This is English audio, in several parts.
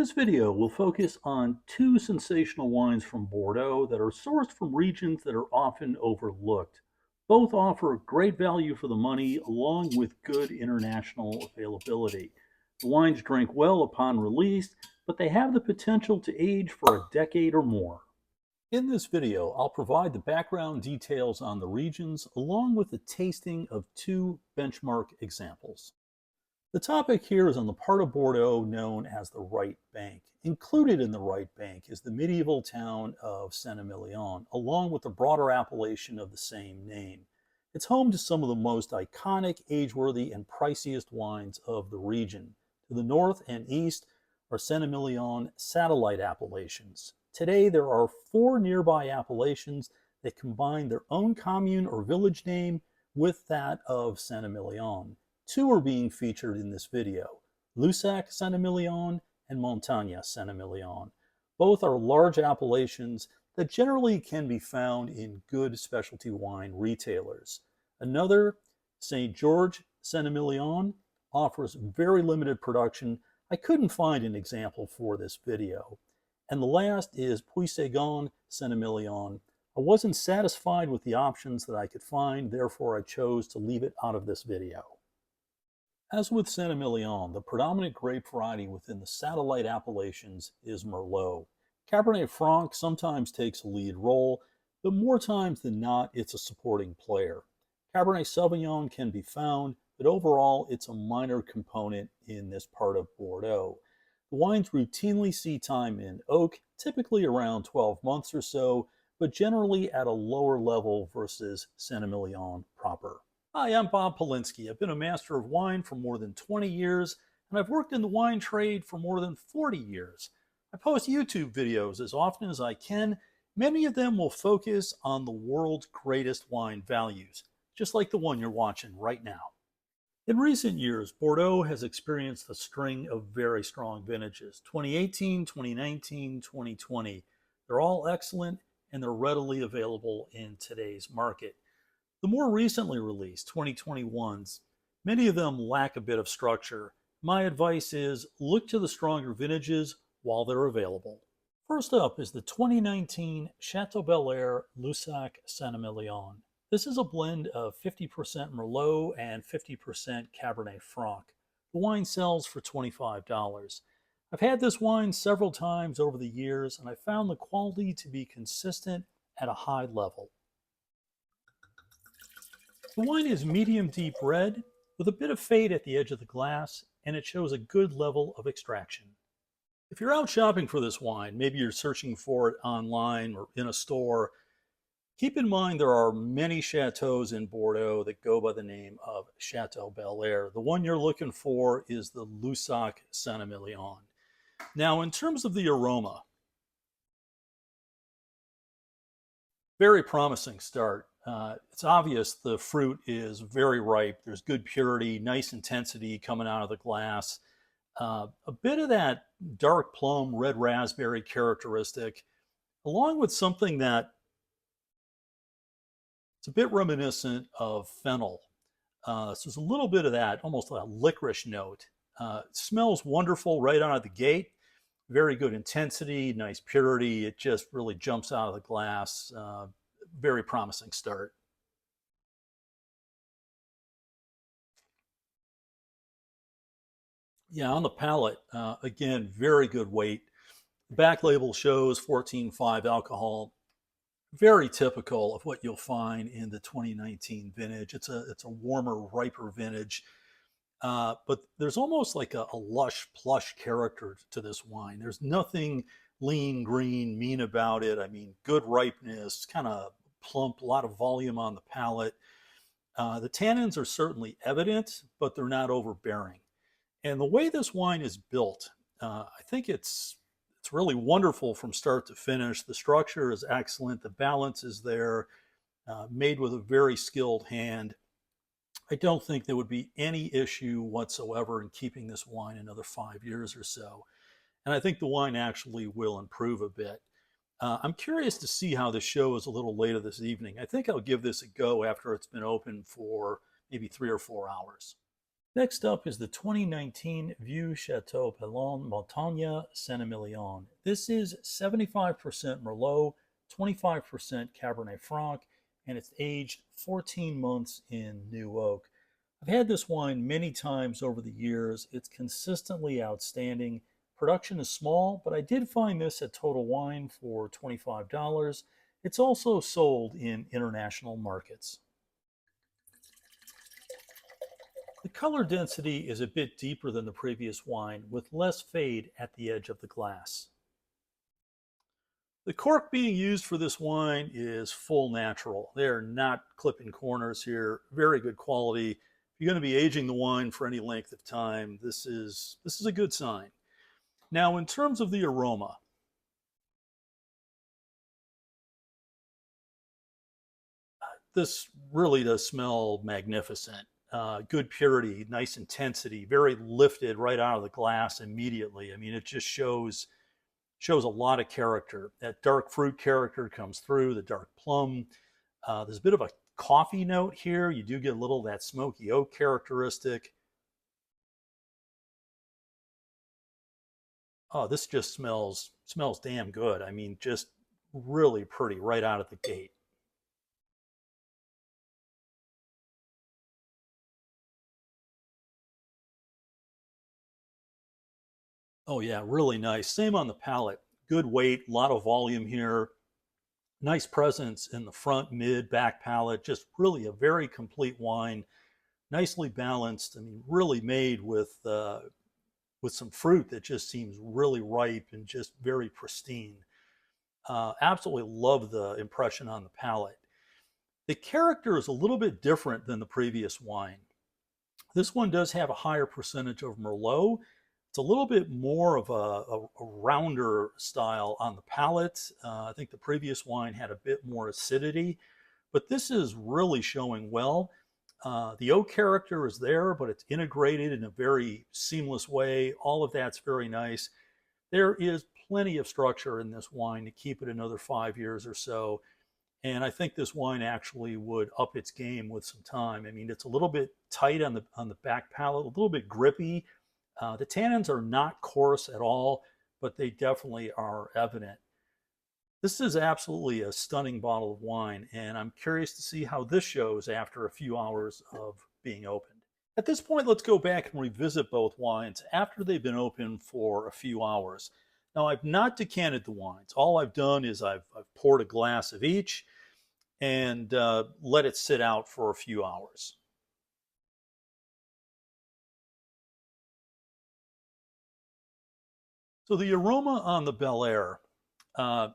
This video will focus on two sensational wines from Bordeaux that are sourced from regions that are often overlooked. Both offer great value for the money along with good international availability. The wines drink well upon release, but they have the potential to age for a decade or more. In this video, I'll provide the background details on the regions along with the tasting of two benchmark examples. The topic here is on the part of Bordeaux known as the Right Bank. Included in the Right Bank is the medieval town of St Emilion, along with the broader appellation of the same name. It's home to some of the most iconic, age-worthy, and priciest wines of the region. To the north and east are St Emilion satellite appellations. Today there are 4 nearby appellations that combine their own commune or village name with that of St Emilion. 2 are being featured in this video, Lussac St Emilion and Montagne St Emilion. Both are large appellations that generally can be found in good specialty wine retailers. Another, St George St Emilion, offers very limited production. I couldn't find an example for this video. And the last is Priciest St Emilion. I wasn't satisfied with the options that I could find, therefore I chose to leave it out of this video. As with Saint Emilion, the predominant grape variety within the satellite appellations is merlot. Cabernet Franc sometimes takes a lead role, but more times than not, it's a supporting player. Cabernet Sauvignon can be found, but overall, it's a minor component in this part of Bordeaux. The wines routinely see time in oak, typically around 12 months or so, but generally at a lower level versus Saint Emilion proper. Hi, I'm Bob Paulinski. I've been a master of wine for more than 20 years, and I've worked in the wine trade for more than 40 years. I post YouTube videos as often as I can. Many of them will focus on the world's greatest wine values, just like the one you're watching right now. In recent years, Bordeaux has experienced a string of very strong vintages, 2018, 2019, 2020. They're all excellent, and they're readily available in today's market. The more recently released 2021s, many of them lack a bit of structure. My advice is look to the stronger vintages while they're available. First up is the 2019 Chateau Bel Air Lussac St Emilion. This is a blend of 50% Merlot and 50% Cabernet Franc. The wine sells for $25. I've had this wine several times over the years, and I found the quality to be consistent at a high level. The wine is medium deep red with a bit of fade at the edge of the glass, and it shows a good level of extraction. If you're out shopping for this wine, maybe you're searching for it online or in a store, keep in mind there are many chateaus in Bordeaux that go by the name of Chateau Bel Air. The one you're looking for is the Lussac St Emilion. Now, in terms of the aroma, very promising start. It's obvious the fruit is very ripe. There's good purity, nice intensity coming out of the glass. A bit of that dark plum, red raspberry characteristic, along with something that it's a bit reminiscent of fennel. So there's a little bit of that, almost a licorice note. It smells wonderful right out of the gate. Very good intensity, nice purity. It just really jumps out of the glass. Very promising start. Yeah, on the palate, again, very good weight. The back label shows 14.5 alcohol. Very typical of what you'll find in the 2019 vintage. It's a warmer, riper vintage. But there's almost like a lush, plush character to this wine. There's nothing lean, green, mean about it. I mean, good ripeness, kind of plump, a lot of volume on the palate. The tannins are certainly evident, but they're not overbearing. And the way this wine is built, I think it's really wonderful from start to finish. The structure is excellent. The balance is there, made with a very skilled hand. I don't think there would be any issue whatsoever in keeping this wine another 5 years or so. And I think the wine actually will improve a bit. I'm curious to see how the show is a little later this evening. I think I'll give this a go after it's been open for maybe 3 or 4 hours. Next up is the 2019 Vieux Chateau Pelon Montagne St Emilion. This is 75% Merlot, 25% Cabernet Franc, and it's aged 14 months in new oak. I've had this wine many times over the years. It's consistently outstanding. Production is small, but I did find this at Total Wine for $25. It's also sold in international markets. The color density is a bit deeper than the previous wine, with less fade at the edge of the glass. The cork being used for this wine is full natural. They're not clipping corners here. Very good quality. If you're going to be aging the wine for any length of time, this is a good sign. Now, in terms of the aroma, this really does smell magnificent. Good purity, nice intensity, very lifted right out of the glass immediately. I mean, it just shows a lot of character. That dark fruit character comes through, the dark plum. There's a bit of a coffee note here. You do get a little of that smoky oak characteristic. Oh, this just smells damn good. I mean, just really pretty right out of the gate. Oh yeah, really nice. Same on the palate. Good weight, a lot of volume here. Nice presence in the front, mid, back palate. Just really a very complete wine. Nicely balanced. I mean, really made with some fruit that just seems really ripe and just very pristine. Absolutely love the impression on the palate. The character is a little bit different than the previous wine. This one does have a higher percentage of Merlot. It's a little bit more of a rounder style on the palate. I think the previous wine had a bit more acidity, but this is really showing well. The oak character is there, but it's integrated in a very seamless way. All of that's very nice. There is plenty of structure in this wine to keep it another 5 years or so. And I think this wine actually would up its game with some time. I mean, it's a little bit tight on the back palate, a little bit grippy. The tannins are not coarse at all, but they definitely are evident. This is absolutely a stunning bottle of wine, and I'm curious to see how this shows after a few hours of being opened. At this point, let's go back and revisit both wines after they've been open for a few hours. Now, I've not decanted the wines. All I've done is I've poured a glass of each and let it sit out for a few hours. So the aroma on the Bel Air, uh,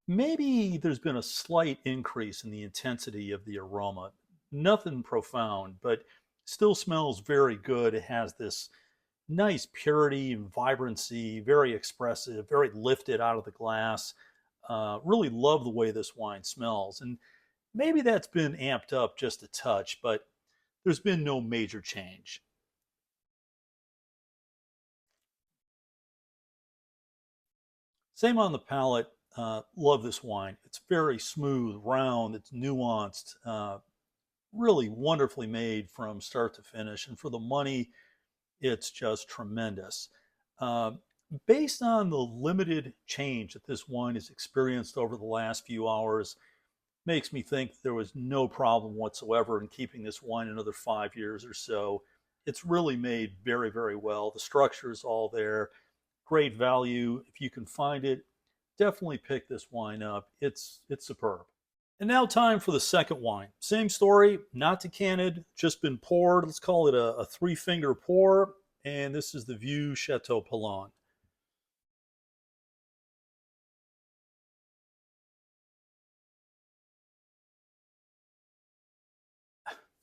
maybe there's been a slight increase in the intensity of the aroma. Nothing profound, but still smells very good. It has this nice purity and vibrancy, very expressive, very lifted out of the glass. Really love the way this wine smells. And maybe that's been amped up just a touch, but there's been no major change. Same on the palate. Love this wine. It's very smooth, round, it's nuanced, really wonderfully made from start to finish. And for the money, it's just tremendous. Uh, Based on the limited change that this wine has experienced over the last few hours, makes me think there was no problem whatsoever in keeping this wine another 5 years or so. It's really made very, very well. The structure is all there. Great value. If you can find it, definitely pick this wine up. It's superb. And now time for the second wine. Same story, not decanted, just been poured. Let's call it a three-finger pour. And this is the Vieux Chateau Pelon.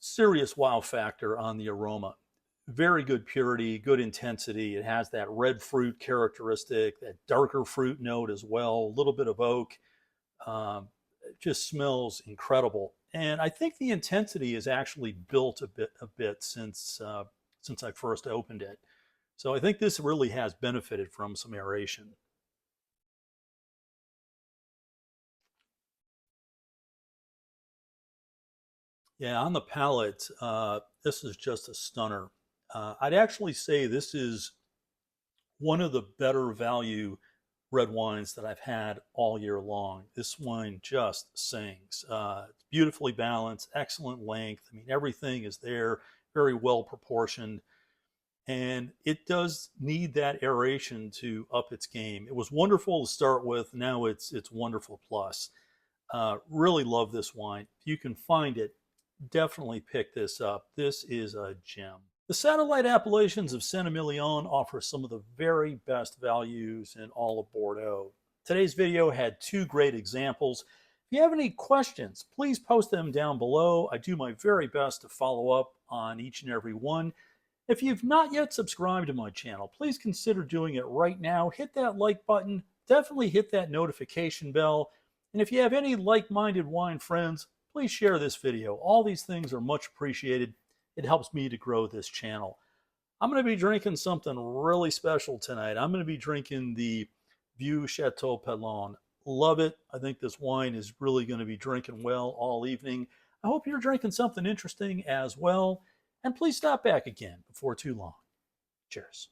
Serious wow factor on the aroma. Very good purity, good intensity. It has that red fruit characteristic, that darker fruit note as well, a little bit of oak. It just smells incredible. And I think the intensity has actually built a bit since I first opened it. So I think this really has benefited from some aeration. Yeah, on the palate, this is just a stunner. I'd actually say this is one of the better value red wines that I've had all year long. This wine just sings. It's beautifully balanced, excellent length. I mean, everything is there, very well proportioned, and it does need that aeration to up its game. It was wonderful to start with. Now it's wonderful plus. Really love this wine. If you can find it, definitely pick this up. This is a gem. The satellite appellations of Saint Emilion offer some of the very best values in all of Bordeaux. Today's video had two great examples. If you have any questions, please post them down below. I do my very best to follow up on each and every one. If you've not yet subscribed to my channel, please consider doing it right now. Hit that like button, definitely hit that notification bell. And if you have any like-minded wine friends, please share this video. All these things are much appreciated. It helps me to grow this channel. I'm going to be drinking something really special tonight. I'm going to be drinking the Vieux Chateau Pelon. Love it. I think this wine is really going to be drinking well all evening. I hope you're drinking something interesting as well. And please stop back again before too long. Cheers.